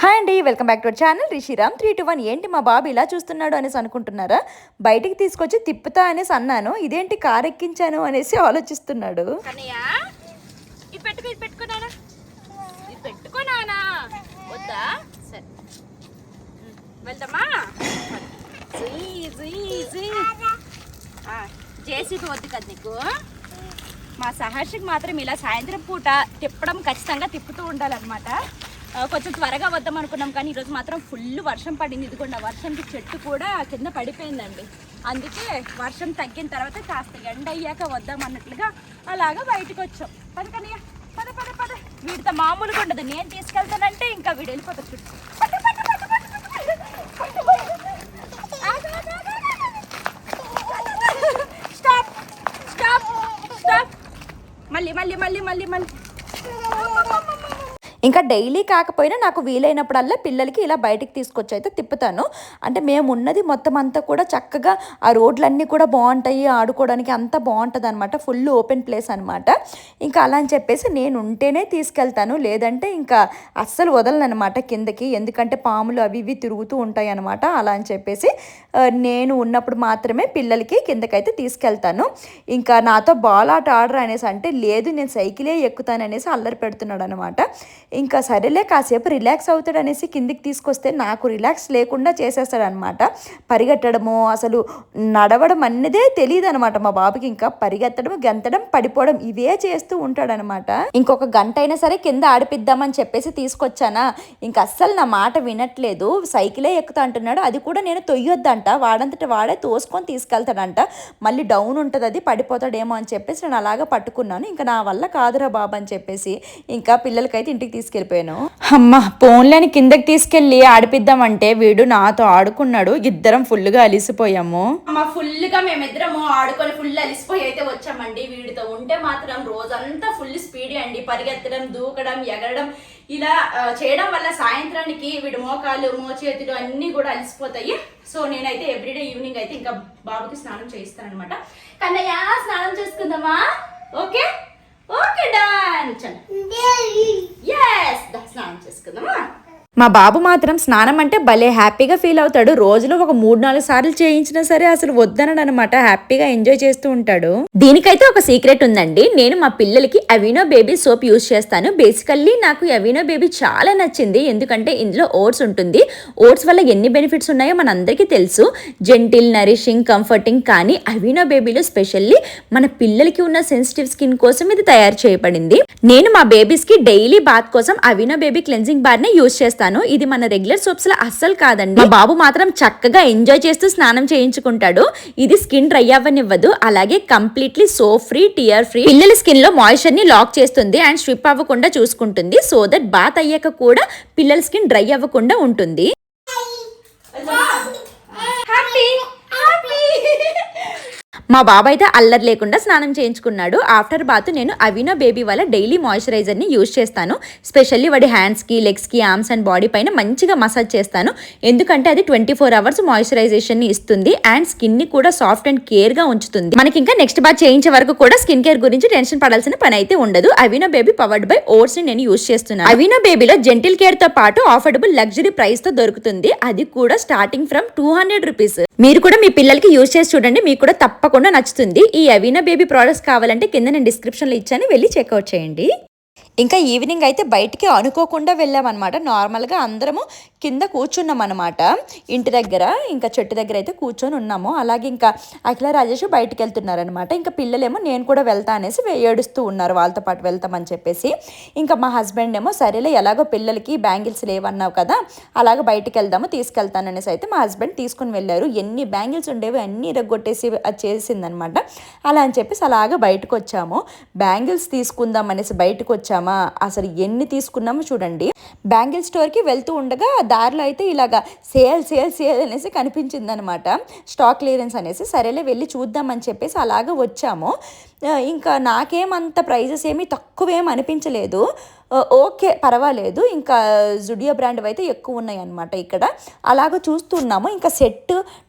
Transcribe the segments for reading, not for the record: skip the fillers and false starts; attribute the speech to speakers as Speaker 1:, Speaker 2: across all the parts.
Speaker 1: Hi అండి, welcome back to our channel Rishiram 3-2-1. ఏంటి మా బాబు ఇలా చూస్తున్నాడు అనేసి అనుకుంటున్నారా? బయటికి తీసుకొచ్చి తిప్పుతా అనేసి అన్నాను, ఇదేంటి కారు ఎక్కించాను అనేసి ఆలోచిస్తున్నాడు.
Speaker 2: జేసీబీ వద్దు కదా నీకు. మా సహర్షికి మాత్రం ఇలా సాయంత్రం పూట తిప్పడం ఖచ్చితంగా తిప్పుతూ ఉండాలన్నమాట. కొంచెం త్వరగా వద్దాం అనుకున్నాం కానీ ఈరోజు మాత్రం ఫుల్ వర్షం పడింది. ఇదిగోండి వర్షంకి చెట్టు కూడా కింద పడిపోయిందండి. అందుకే వర్షం తగ్గిన తర్వాత కాస్త ఎండ అయ్యాక వద్దాం అన్నట్లుగా అలాగా బయటకు వచ్చాం. పద కన్నయ్య, పద పద పద. వీడితో మామూలుగా ఉండదు, నేను తీసుకెళ్తానంటే ఇంకా వీడు వెళ్ళిపోతాడు. చుట్టూ స్టాప్ స్టాప్ స్టాప్. మళ్ళీ మళ్ళీ మళ్ళీ మళ్ళీ మళ్ళీ.
Speaker 1: ఇంకా డైలీ కాకపోయినా నాకు వీలైనప్పుడల్లా పిల్లలకి ఇలా బయటికి తీసుకొచ్చి అయితే తిప్పుతాను. అంటే మేము ఉన్నది మొత్తం అంతా కూడా చక్కగా ఆ రోడ్లన్నీ కూడా బాగుంటాయి, ఆడుకోవడానికి అంతా బాగుంటుంది అనమాట. ఫుల్ ఓపెన్ ప్లేస్ అనమాట. ఇంకా అలా అని చెప్పేసి నేను ఉంటేనే తీసుకెళ్తాను, లేదంటే ఇంకా అస్సలు వదలను అనమాట కిందకి. ఎందుకంటే పాములు అవి ఇవి తిరుగుతూ ఉంటాయి అనమాట. అలా అని చెప్పేసి నేను ఉన్నప్పుడు మాత్రమే పిల్లలకి కిందకైతే తీసుకెళ్తాను. ఇంకా నాతో బాల్ ఆట ఆడరా అనేసి అంటే లేదు నేను సైకిలే ఎక్కుతాను అనేసి అల్లరి పెడుతున్నాడు అనమాట. ఇంకా సరేలే కాసేపు రిలాక్స్ అవుతాడు అనేసి కిందికి తీసుకొస్తే నాకు రిలాక్స్ లేకుండా చేసేస్తాడు అనమాట. పరిగెట్టడము, అసలు నడవడం అన్నదే తెలియదు అనమాట మా బాబుకి. ఇంకా పరిగెత్తడం, గెంతడం, పడిపోవడం ఇవే చేస్తూ ఉంటాడనమాట. ఇంకొక గంట అయినా సరే కింద ఆడిపిద్దామని చెప్పేసి తీసుకొచ్చానా, ఇంకా అస్సలు నా మాట వినట్లేదు. సైకిలే ఎక్కుతా అంటున్నాడు. అది కూడా నేను తొయ్యొద్దంట, వాడంతట వాడే తోసుకొని తీసుకెళ్తాడంట. మళ్ళీ డౌన్ ఉంటుంది, అది పడిపోతాడేమో అని చెప్పేసి నేను అలాగా పట్టుకున్నాను. ఇంకా నా వల్ల కాదురా బాబు అని చెప్పేసి ఇంకా పిల్లలకైతే ఇంటికి తీసుకెళ్ళిపోయాను. అమ్మ పోన్లేని కిందకి తీసుకెళ్ళి ఆడిపిద్దామంటే వీడు నాతో ఆడుకున్నాడు. ఇద్దరం ఫుల్గా అలిసిపోయాము.
Speaker 2: ఫుల్గా మేమిద్దరము ఆడుకొని ఫుల్ అలిసిపోయి అయితే వచ్చామండి. వీడితో ఉంటే మాత్రం రోజంతా ఫుల్ స్పీడ్ అండి. పరిగెత్తడం, దూకడం, ఎగరడం ఇలా చేయడం వల్ల సాయంత్రానికి వీడు మోకాలు, మోచేతులు అన్నీ కూడా అలిసిపోతాయి. సో నేనైతే ఎవ్రీడే ఈవినింగ్ అయితే ఇంకా బాబుకి స్నానం చేయిస్తాను అనమాట. కన్నయ్య స్నానం చేసుకుందామా? Okay okay done. yes స్నానం చేసుకుందామా?
Speaker 1: మా బాబు మాత్రం స్నానం అంటే భలే హ్యాపీగా ఫీల్ అవుతాడు. రోజులో ఒక 3-4 సార్లు చేయించినా సరే అసలు వద్దనడు అనమాట. హ్యాపీగా ఎంజాయ్ చేస్తూ ఉంటాడు. దీనికైతే ఒక సీక్రెట్ ఉందండి. నేను మా పిల్లలకి అవినో బేబీ సోప్ యూజ్ చేస్తాను. బేసికల్లీ నాకు అవినో బేబీ చాలా నచ్చింది. ఎందుకంటే ఇందులో ఓట్స్ ఉంటుంది. ఓట్స్ వల్ల ఎన్ని బెనిఫిట్స్ ఉన్నాయో మనందరికీ తెలుసు. Gentle, nourishing, comforting. కానీ అవినో బేబీలో స్పెషల్లీ మన పిల్లలకి ఉన్న సెన్సిటివ్ స్కిన్ కోసం ఇది తయారు చేయబడింది. నేను మా బేబీస్ కి డైలీ బాత్ కోసం అవినో బేబీ క్లెన్జింగ్ బార్ ని యూజ్ చేస్తాను. ఇది మన రెగ్యులర్ సోప్స్ లో అస్సలు కాదండి. మా బాబు మాత్రం చక్కగా ఎంజాయ్ చేస్తూ స్నానం చేయించుకుంటాడు. ఇది స్కిన్ డ్రై అవ్వనివ్వదు. అలాగే completely soap free, tear free. పిల్లల స్కిన్ లో మాయిశ్చర్ ని లాక్ చేస్తుంది అండ్ స్ట్రిప్ అవ్వకుండా చూసుకుంటుంది. సో దట్ బాత్ అయ్యాక కూడా పిల్లల స్కిన్ డ్రై అవ్వకుండా ఉంటుంది. మా బాబు అయితే అల్లరి లేకుండా స్నానం చేయించుకున్నాడు. ఆఫ్టర్ బాత్ నేను అవినో బేబీ వల్ల డైలీ మాయిశ్చరైజర్ ని యూజ్ చేస్తాను. స్పెషల్లీ వాడి హ్యాండ్స్ కి, లెగ్స్ కి, ఆర్మ్స్ అండ్ బాడీ పైన మంచిగా మసాజ్ చేస్తాను. ఎందుకంటే అది 24 hours మాయిశ్చరైజేషన్ ని ఇస్తుంది అండ్ స్కిన్ ని కూడా సాఫ్ట్ అండ్ కేర్ గా ఉంచుతుంది. మనకి ఇంకా నెక్స్ట్ బాత్ చేయించే వరకు కూడా స్కిన్ కేర్ గురించి టెన్షన్ పడాల్సిన పని అయితే ఉండదు. అవినో బేబీ పవర్డ్ బై ఓట్స్ ని నేను యూజ్ చేస్తున్నాను. అవినో బేబీలో జెంటిల్ కేర్ తో పాటు అఫోర్డబుల్ లగ్జరీ ప్రైస్ తో దొరుకుతుంది. అది కూడా స్టార్టింగ్ ఫ్రమ్ 200 rupees. మీరు కూడా మీ పిల్లలకి యూజ్ చేసి చూడండి, మీకు కూడా తప్పకుండా నచ్చుతుంది. ఈ అవినో బేబీ ప్రోడక్ట్స్ కావాలంటే కింద నేను డిస్క్రిప్షన్లో ఇచ్చాను, వెళ్ళి చెక్అవుట్ చేయండి. ఇంకా ఈవినింగ్ అయితే బయటికి అనుకోకుండా వెళ్ళామన్నమాట. నార్మల్గా అందరము కింద కూర్చున్నాం అనమాట ఇంటి దగ్గర. ఇంకా చెట్టు దగ్గర అయితే కూర్చొని ఉన్నాము. అలాగే ఇంకా అఖిల, రాజేష్ బయటికి వెళ్తున్నారనమాట. ఇంకా పిల్లలేమో నేను కూడా వెళ్తా అనేసి ఏడుస్తూ ఉన్నారు, వాళ్ళతో పాటు వెళ్తామని చెప్పేసి. ఇంకా మా హస్బెండ్ ఏమో సరేలే ఎలాగో పిల్లలకి బ్యాంగిల్స్ లేవన్నావు కదా, అలాగ బయటికి వెళ్దాము, తీసుకెళ్తాను అనేసి అయితే మా హస్బెండ్ తీసుకుని వెళ్ళారు. ఎన్ని బ్యాంగిల్స్ ఉండేవి అన్నీ ఇరగొట్టేసి అది చేసిందనమాట. అలా అని చెప్పేసి అలాగ బయటకు వచ్చాము. బ్యాంగిల్స్ తీసుకుందాం అనేసి బయటకు వచ్చాము. అసలు ఎన్ని తీసుకున్నామో చూడండి. బ్యాంగిల్ స్టోర్కి వెళ్తూ ఉండగా దారిలో అయితే ఇలాగా సేల్ సేల్ సేల్ అనేసి కనిపించింది అనమాట. స్టాక్ క్లియరెన్స్ అనేసి సరేలే వెళ్ళి చూద్దామని చెప్పేసి అలాగ వచ్చాము. ఇంకా నాకేమంత ప్రైజెస్ ఏమీ తక్కువేం అనిపించలేదు. ఓకే పర్వాలేదు. ఇంకా జుడియో బ్రాండ్‌వి అయితే ఎక్కువ ఉన్నాయన్నమాట ఇక్కడ. అలాగ చూస్తున్నాము. ఇంకా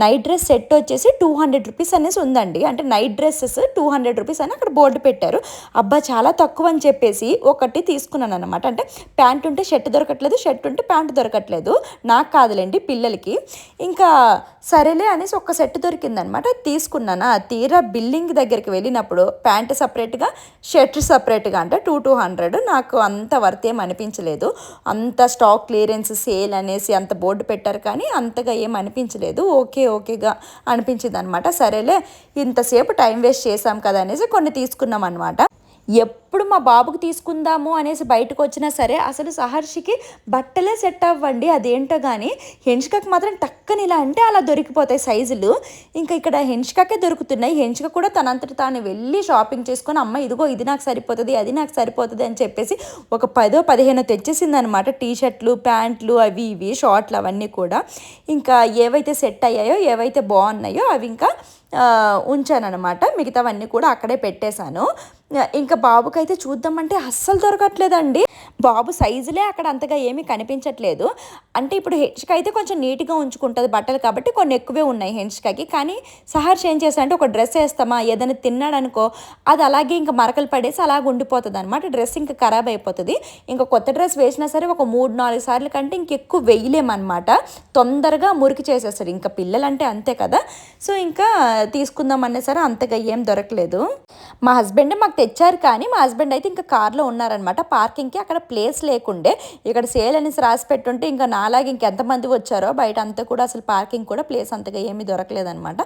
Speaker 1: నైట్ డ్రెస్ సెట్ వచ్చేసి ₹200 అనేసి ఉందండి. అంటే నైట్ డ్రెసెస్ ₹200 అని అక్కడ బోర్డు పెట్టారు. అబ్బా! చాలా తక్కువ అని చెప్పేసి ఒకటి తీసుకున్నానన్నమాట. అంటే ప్యాంట్ ఉంటే షర్ట్ దొరకట్లేదు, షర్ట్ ఉంటే ప్యాంట్ దొరకట్లేదు. నాకు కాదులెండి పిల్లలకి. ఇంకా సరేలే అనేసి ఒక సెట్ దొరికిందనమాట. తీసుకున్నానా, తీరా బిల్లింగ్ దగ్గరికి వెళ్ళినప్పుడు ప్యాంట్ సపరేట్‌గా, షర్ట్ సపరేట్‌గా అంటే 200 నాకు అంత వర్త్ ఏం అనిపించలేదు. అంత స్టాక్ క్లియరెన్స్ సేల్ అనేసి అంత బోర్డు పెట్టారు కానీ అంతగా ఏం అనిపించలేదు. ఓకేగా అనిపించిందనమాట. సరేలే ఇంతసేపు టైం వేస్ట్ చేసాం కదా అనేసి కొన్ని తీసుకున్నాం అనమాట. ఎప్పుడు మా బాబుకి తీసుకుందాము అనేసి బయటకు వచ్చినా సరే అసలు సహర్షికి బట్టలే సెట్ అవ్వండి. అదేంటో కానీ హెన్షికకి మాత్రం టక్కని ఇలా అంటే అలా దొరికిపోతాయి సైజులు. ఇంకా ఇక్కడ హెన్షికకే దొరుకుతున్నాయి. హెన్షిక కూడా తనంతట తాను వెళ్ళి షాపింగ్ చేసుకొని అమ్మ ఇదిగో ఇది నాకు సరిపోతుంది, అది నాకు సరిపోతుంది అని చెప్పేసి ఒక 10-15 తెచ్చేసింది అనమాట. టీషర్ట్లు, ప్యాంట్లు, అవి ఇవి షార్ట్లు అవన్నీ కూడా. ఇంకా ఏవైతే సెట్ అయ్యాయో, ఏవైతే బాగున్నాయో అవి ఇంకా ఉంచానన్నమాట. మిగతావన్నీ కూడా అక్కడే పెట్టేశాను. ఇంకా బాబుకైతే చూద్దామంటే అస్సలు దొరకట్లేదండి. బాబు సైజులే అక్కడ అంతగా ఏమీ కనిపించట్లేదు. అంటే ఇప్పుడు హెన్షిక అయితే కొంచెం నీట్గా ఉంచుకుంటుంది బట్టలు కాబట్టి కొన్ని ఎక్కువే ఉన్నాయి హెన్షికకి. కానీ సహర్ష్ ఏం చేశాడంటే ఒక డ్రెస్ వేస్తామా ఏదైనా తిన్నాడనుకో అది అలాగే ఇంకా మరకలు పడేసి అలాగ ఉండిపోతుంది అనమాట. డ్రెస్ ఇంకా ఖరాబ్ అయిపోతుంది. ఇంకా కొత్త డ్రెస్ వేసినా సరే ఒక 3-4 సార్లు కంటే ఇంకెక్కువ వేయలేమన్నమాట. తొందరగా మురికి చేసేస్తాడు. ఇంకా పిల్లలంటే అంతే కదా. సో ఇంకా తీసుకుందామన్నా సరే అంతగా ఏం దొరకలేదు. మా హస్బెండ్ మాకు తెచ్చారు కానీ మా హస్బెండ్ అయితే ఇంకా కార్లో ఉన్నారనమాట. పార్కింగ్కి అక్కడ ప్లేస్ లేకుండే ఇక్కడ సేల్ అనేసి రాసి పెట్టుంటే ఇంకా నాలాగే ఇంకెంతమంది వచ్చారో బయట అంతా కూడా అసలు పార్కింగ్ కూడా ప్లేస్ అంతగా ఏమీ దొరకలేదనమాట.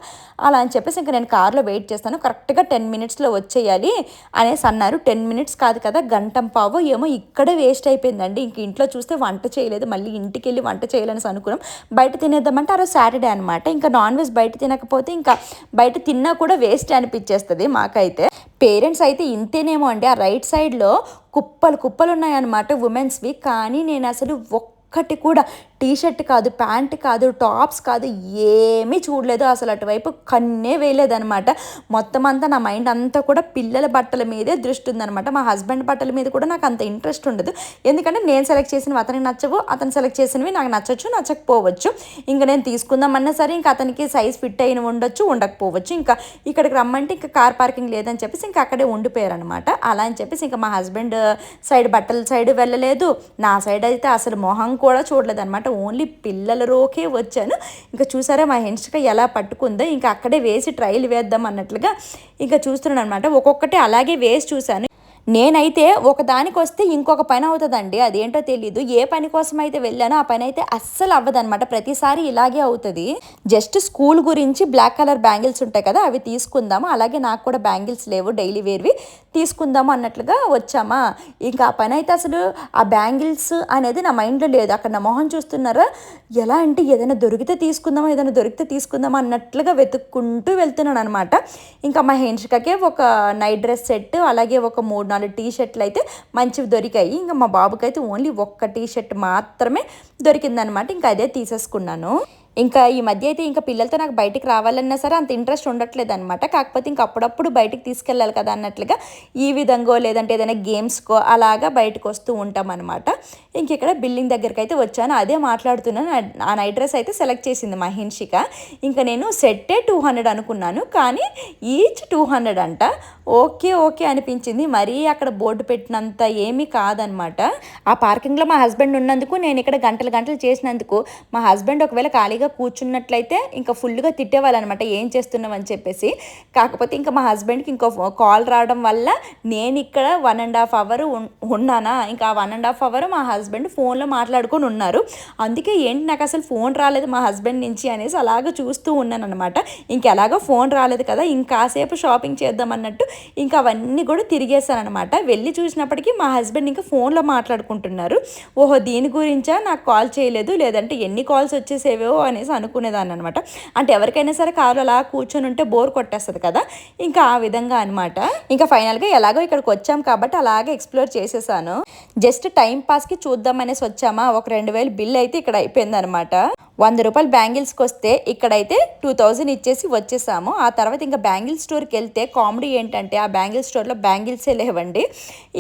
Speaker 1: అలా అని చెప్పేసి ఇంకా నేను కార్లో వెయిట్ చేస్తాను. కరెక్ట్గా 10 minutesలో వచ్చేయాలి అనేసి అన్నారు. 10 minutes కాదు కదా, గంటం పావు ఏమో ఇక్కడే వేస్ట్ అయిపోయిందండి. ఇంక ఇంట్లో చూస్తే వంట చేయలేదు, మళ్ళీ ఇంటికి వెళ్ళి వంట చేయాలనేసి అనుకున్నాం. బయట తినేద్దామంటే ఆ రోజు సాటర్డే అనమాట. ఇంకా నాన్ వెజ్ బయట తినకపోతే ఇంకా బయట తిన్నా కూడా వేస్ట్ అనిపించేస్తుంది మాకైతే. పేరెంట్స్ అయితే ఇంతేనేమో అండి. ఆ రైట్ సైడ్లో కుప్పలు ఉన్నాయన్నమాట ఉమెన్స్వి. కానీ నేను అసలు ఒక్కటి కూడా టీషర్ట్ కాదు, ప్యాంట్ కాదు, టాప్స్ కాదు, ఏమీ చూడలేదు. అసలు అటువైపు కన్నే వేయలేదనమాట. మొత్తం అంతా నా మైండ్ అంతా కూడా పిల్లల బట్టల మీదే దృష్టి ఉందనమాట. మా హస్బెండ్ బట్టల మీద కూడా నాకు అంత ఇంట్రెస్ట్ ఉండదు. ఎందుకంటే నేను సెలెక్ట్ చేసినవి అతనికి నచ్చవు, అతను సెలెక్ట్ చేసినవి నాకు నచ్చచ్చు, నచ్చకపోవచ్చు. ఇంకా నేను తీసుకుందామన్నా సరే ఇంకా అతనికి సైజ్ ఫిట్ అయిన ఉండొచ్చు, ఉండకపోవచ్చు. ఇంకా ఇక్కడికి రమ్మంటే ఇంకా కార్ పార్కింగ్ లేదని చెప్పేసి ఇంకా అక్కడే ఉండిపోయారు అనమాట. అలా అని చెప్పేసి ఇంకా మా హస్బెండ్ సైడ్ బట్టల సైడ్ వెళ్ళలేదు, నా సైడ్ అయితే అసలు మొహం కూడా చూడలేదు అనమాట. ఓన్లీ పిల్లల రోకే వచ్చాను. ఇంకా చూసారా మా హెన్షిక ఎలా పట్టుకుందో. ఇంకా అక్కడే వేసి ట్రైల్ వేద్దాం అన్నట్లుగా ఇంకా చూస్తున్నాను అనమాట. ఒక్కొక్కటి అలాగే వేసి చూశాను. నేనైతే ఒకదానికి వస్తే ఇంకొక పని అవుతుందండి. అదేంటో తెలీదు. ఏ పని కోసం అయితే వెళ్ళానో ఆ పని అయితే అస్సలు అవ్వదన్నమాట. ప్రతిసారి ఇలాగే అవుతుంది. జస్ట్ స్కూల్ గురించి బ్లాక్ కలర్ బ్యాంగిల్స్ ఉంటాయి కదా, అవి తీసుకుందాము. అలాగే నాకు కూడా బ్యాంగిల్స్ లేవు, డైలీ వేర్వి తీసుకుందాము అన్నట్లుగా వచ్చామా. ఇంకా ఆ పని అయితే అసలు ఆ బ్యాంగిల్స్ అనేది నా మైండ్లో లేదు. అక్కడ నా మొహం చూస్తున్నారా ఎలా అంటే ఏదైనా దొరికితే తీసుకుందామా అన్నట్లుగా వెతుక్కుంటూ వెళ్తున్నాను అనమాట. ఇంకా మా హెన్షికకే ఒక నైట్ డ్రెస్ సెట్, అలాగే ఒక 3-4 టీషర్ట్లు అయితే మంచివి దొరికాయి. ఇంకా మా బాబుకైతే ఓన్లీ ఒక్క టీషర్ట్ మాత్రమే దొరికిందనమాట. ఇంకా అదే తీసేసుకున్నాను. ఇంకా ఈ మధ్య అయితే ఇంకా పిల్లలతో నాకు బయటికి రావాలన్నా సరే అంత ఇంట్రెస్ట్ ఉండట్లేదు అనమాట. కాకపోతే ఇంక అప్పుడప్పుడు బయటికి తీసుకెళ్ళాలి కదా అన్నట్లుగా ఈ విధంగా లేదంటే ఏదైనా గేమ్స్కో అలాగా బయటకు వస్తూ ఉంటాం అనమాట. ఇంక ఇక్కడ బిల్డింగ్ దగ్గరికి అయితే వచ్చాను. అదే మాట్లాడుతున్నాను. ఆ నైట్ డ్రెస్ అయితే సెలెక్ట్ చేసింది మా హెన్షిక. ఇంకా నేను సెట్టే 200 అనుకున్నాను, కానీ ఈచ్ 200 అంట. ఓకే అనిపించింది. మరీ అక్కడ బోర్డు పెట్టినంత ఏమీ కాదనమాట. ఆ పార్కింగ్లో మా హస్బెండ్ ఉన్నందుకు, నేను ఇక్కడ గంటలు చేసినందుకు మా హస్బెండ్ ఒకవేళ ఖాళీగా కూర్చున్నట్లయితే ఇంకా ఫుల్గా తిట్టేవాళ్ళు అనమాట, ఏం చేస్తున్నావు అని చెప్పేసి. కాకపోతే ఇంకా మా హస్బెండ్కి ఇంకో కాల్ రావడం వల్ల నేను ఇక్కడ 1.5 hours ఉన్నానా. ఇంకా ఆ 1.5 hours మా హస్బెండ్ ఫోన్లో మాట్లాడుకొని ఉన్నారు. అందుకే ఏంటి నాకు అసలు ఫోన్ రాలేదు మా హస్బెండ్ నుంచి అనేసి అలాగ చూస్తూ ఉన్నాను అనమాట. ఇంకెలాగో ఫోన్ రాలేదు కదా, ఇంకాసేపు షాపింగ్ చేద్దాం అన్నట్టు ఇంకా అవన్నీ కూడా తిరిగేసాను అనమాట. వెళ్ళి చూసినప్పటికీ మా హస్బెండ్ ఇంకా ఫోన్లో మాట్లాడుకుంటున్నారు. ఓహో దీని గురించా నాకు కాల్ చేయలేదు, లేదంటే ఎన్ని కాల్స్ వచ్చేసేవో అనేసి అనుకునేదాన్ని అనమాట. అంటే ఎవరికైనా సరే కార్లో అలా కూర్చొని ఉంటే బోర్ కొట్టేస్తుంది కదా, ఇంకా ఆ విధంగా అనమాట. ఇంకా ఫైనల్గా ఎలాగో ఇక్కడికి వచ్చాం కాబట్టి అలాగే ఎక్స్ప్లోర్ చేసేసాను. జస్ట్ టైం పాస్కి చూద్దాం అనేసి వచ్చామా, ఒక 2000 బిల్ అయితే ఇక్కడ అయిపోయింది అనమాట. 100 రూపాయలు బ్యాంగిల్స్కి వస్తే ఇక్కడైతే 2000 ఇచ్చేసి వచ్చేసాము. ఆ తర్వాత ఇంకా బ్యాంగిల్ స్టోర్కి వెళ్తే కామెడీ ఏంటంటే ఆ బ్యాంగిల్ స్టోర్లో బ్యాంగిల్సే లేవండి.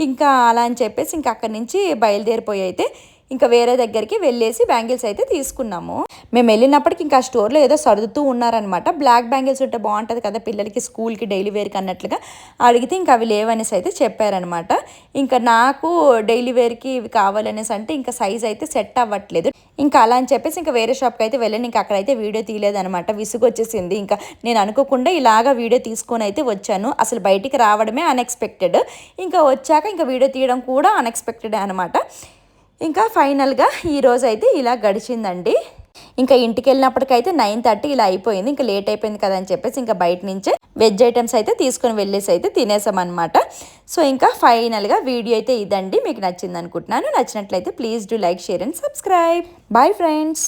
Speaker 1: ఇంకా అలా అని చెప్పేసి ఇంకా అక్కడి నుంచి బయలుదేరిపోయి అయితే ఇంకా వేరే దగ్గరికి వెళ్ళేసి బ్యాంగిల్స్ అయితే తీసుకున్నాము. మేము వెళ్ళినప్పటికి ఇంకా ఆ స్టోర్లో ఏదో సర్దుతూ ఉన్నారనమాట. బ్లాక్ బ్యాంగిల్స్ ఉంటే బాగుంటుంది కదా పిల్లలకి స్కూల్కి డైలీ వేర్కి అన్నట్లుగా అడిగితే ఇంకా అవి లేవనేసి అయితే చెప్పారనమాట. ఇంకా నాకు డైలీ వేర్కి ఇవి కావాలనేసి అంటే ఇంకా సైజ్ అయితే సెట్ అవ్వట్లేదు. ఇంకా అలా అని చెప్పేసి ఇంకా వేరే షాప్కి అయితే వెళ్ళాను. ఇంకా అక్కడైతే వీడియో తీయలేదనమాట, విసుగు వచ్చేసింది. ఇంకా నేను అనుకోకుండా ఇలాగా వీడియో తీసుకొని అయితే వచ్చాను. అసలు బయటికి రావడమే అన్ఎక్స్పెక్టెడ్, ఇంకా వచ్చాక ఇంకా వీడియో తీయడం కూడా అన్ఎక్స్పెక్టెడ్ అనమాట. ఇంకా ఫైనల్గా ఈరోజు అయితే ఇలా గడిచిందండి. ఇంకా ఇంటికి వెళ్ళినప్పటికైతే 9:30 ఇలా అయిపోయింది. ఇంకా లేట్ అయిపోయింది కదా అని చెప్పేసి ఇంకా బయట నుంచే వెజ్ ఐటమ్స్ అయితే తీసుకొని వెళ్ళేసి అయితే తినేసామన్నమాట. సో ఇంకా ఫైనల్గా వీడియో అయితే ఇదండి. మీకు నచ్చింది అనుకుంటున్నాను. నచ్చినట్లయితే please do like, share and subscribe. Bye friends.